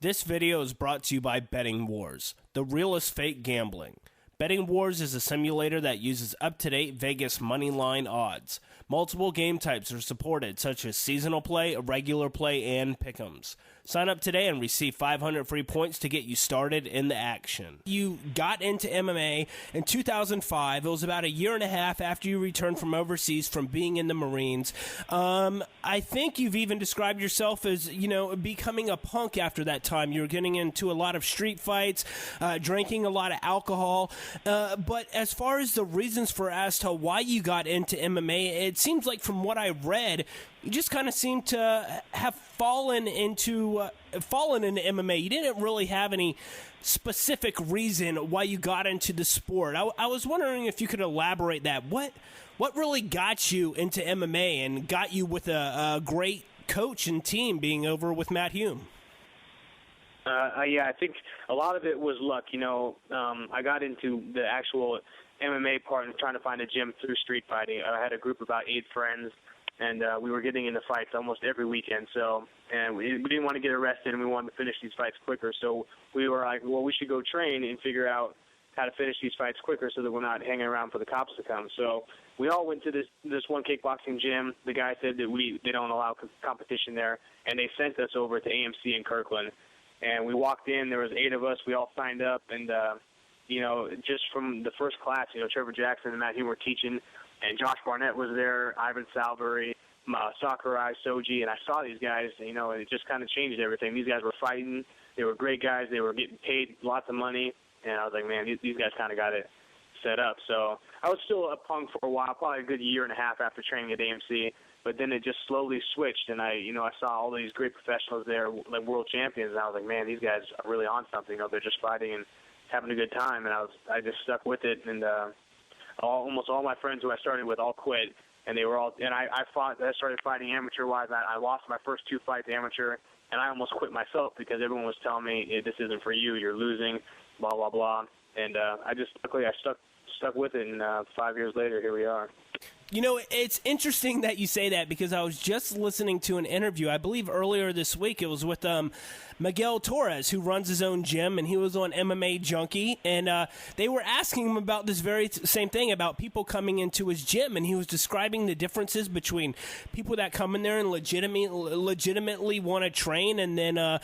This video is brought to you by Betting Wars, the realest fake gambling. Betting Wars is a simulator that uses up-to-date Vegas moneyline odds. Multiple game types are supported, such as seasonal play, regular play, and pick'ems. Sign up today and receive 500 free points to get you started in the action. You got into MMA in 2005. It was about a year and a half after you returned from overseas from being in the Marines. I think you've even described yourself as, becoming a punk after that time. You were getting into a lot of street fights, drinking a lot of alcohol. But as far as the reasons as to why you got into MMA, it seems like from what I read, you just kind of seem to have fallen into MMA. You didn't really have any specific reason why you got into the sport. I was wondering if you could elaborate that. What really got you into MMA and got you with a great coach and team being over with Matt Hume? Yeah, I think a lot of it was luck. I got into the actual MMA part and trying to find a gym through street fighting. I had a group of about 8 friends, and we were getting into fights almost every weekend. And we didn't want to get arrested, and we wanted to finish these fights quicker. So we were like, well, we should go train and figure out how to finish these fights quicker so that we're not hanging around for the cops to come. So we all went to this one kickboxing gym. The guy said that they don't allow competition there, and they sent us over to AMC in Kirkland. And we walked in. There was 8 of us. We all signed up, and just from the first class, Trevor Jackson and Matt Hume were teaching, and Josh Barnett was there, Ivan Salveri, Sakurai, Soji, and I saw these guys, and it just kind of changed everything. These guys were fighting. They were great guys. They were getting paid lots of money, and I was like, man, these guys kind of got it set up. So I was still a punk for a while, probably a good year and a half after training at AMC, but then it just slowly switched, and I saw all these great professionals there, like world champions, and I was like, man, these guys are really on something. They're just fighting and having a good time, and I just stuck with it, and almost all my friends who I started with all quit, and they were all, and I started fighting amateur-wise. I lost my first 2 fights amateur, and I almost quit myself because everyone was telling me, this isn't for you, you're losing, blah, blah, blah, and luckily I stuck with it, and 5 years later, here we are. It's interesting that you say that because I was just listening to an interview, I believe earlier this week. It was with Miguel Torres, who runs his own gym, and he was on MMA Junkie, and they were asking him about this very same thing, about people coming into his gym, and he was describing the differences between people that come in there and legitimately want to train, and then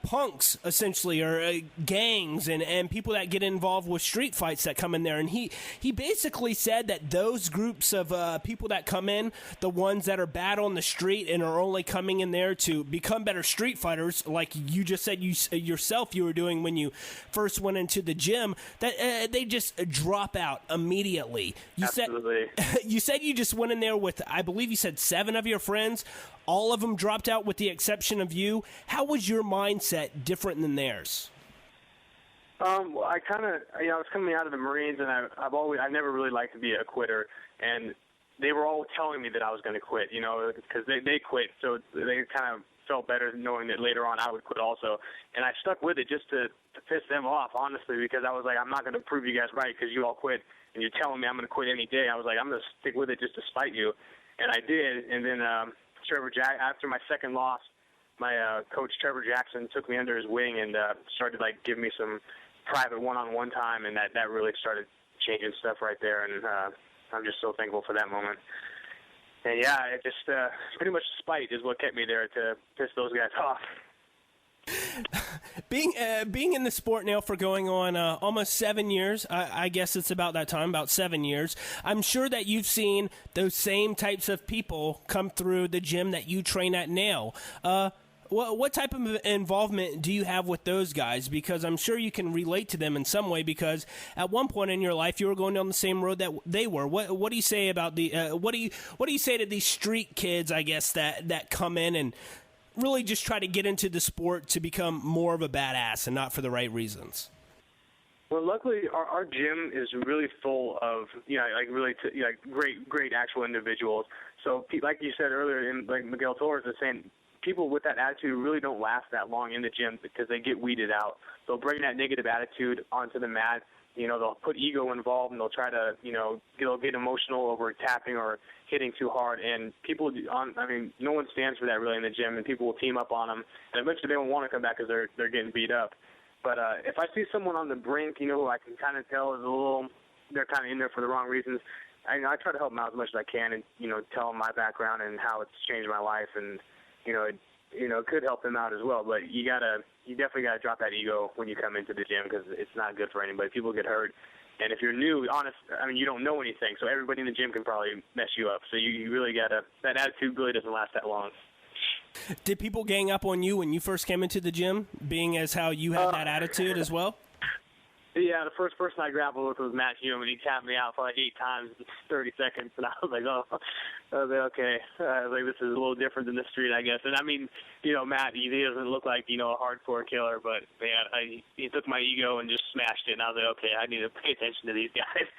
punks, essentially, or gangs, and people that get involved with street fights that come in there. And he basically said that those groups of people that come in, the ones that are bad on the street and are only coming in there to become better street fighters, like you just said yourself you were doing when you first went into the gym, that they just drop out immediately. Absolutely. You said you just went in there with, I believe you said 7 of your friends. All of them dropped out with the exception of you. How was your mindset different than theirs? Well, I was coming out of the Marines, and I never really liked to be a quitter, and they were all telling me that I was going to quit, because they quit, so they kind of felt better knowing that later on I would quit also, and I stuck with it just to piss them off, honestly, because I was like, I'm not going to prove you guys right because you all quit, and you're telling me I'm going to quit any day. I was like, I'm going to stick with it just to spite you, and I did, and then after my second loss, my coach Trevor Jackson took me under his wing and started giving me some private one-on-one time, and that really started changing stuff right there, and I'm just so thankful for that moment. And yeah, it just pretty much spite is what kept me there to piss those guys off. Being in the sport now for going on almost 7 years, I guess it's about that time, about 7 years, I'm sure that you've seen those same types of people come through the gym that you train at now. What type of involvement do you have with those guys? Because I'm sure you can relate to them in some way, because at one point in your life you were going down the same road that they were. What do you say about what do you say to these street kids, I guess, that come in and really just try to get into the sport to become more of a badass and not for the right reasons? Well, luckily our gym is really full of great actual individuals. So like you said earlier, and like Miguel Torres is saying, people with that attitude really don't last that long in the gym because they get weeded out. They'll bring that negative attitude onto the mat, they'll put ego involved, and they'll try to, they'll get emotional over tapping or hitting too hard. And people, no one stands for that really in the gym, and people will team up on them, and eventually they won't want to come back because they're getting beat up. But if I see someone on the brink, who I can kind of tell is they're kind of in there for the wrong reasons, I try to help them out as much as I can, and tell them my background and how it's changed my life, and it could help them out as well. But you definitely gotta drop that ego when you come into the gym, because it's not good for anybody. People get hurt, and if you're new, you don't know anything, so everybody in the gym can probably mess you up. So you really gotta, that attitude really doesn't last that long. Did people gang up on you when you first came into the gym, being as how you had that attitude as well? Yeah, the first person I grappled with was Matt Hume, and he tapped me out for like 8 times in 30 seconds, and I was like, okay. This is a little different than the street, I guess. And Matt, he doesn't look like, a hardcore killer, but he took my ego and just smashed it, and I was like, okay, I need to pay attention to these guys.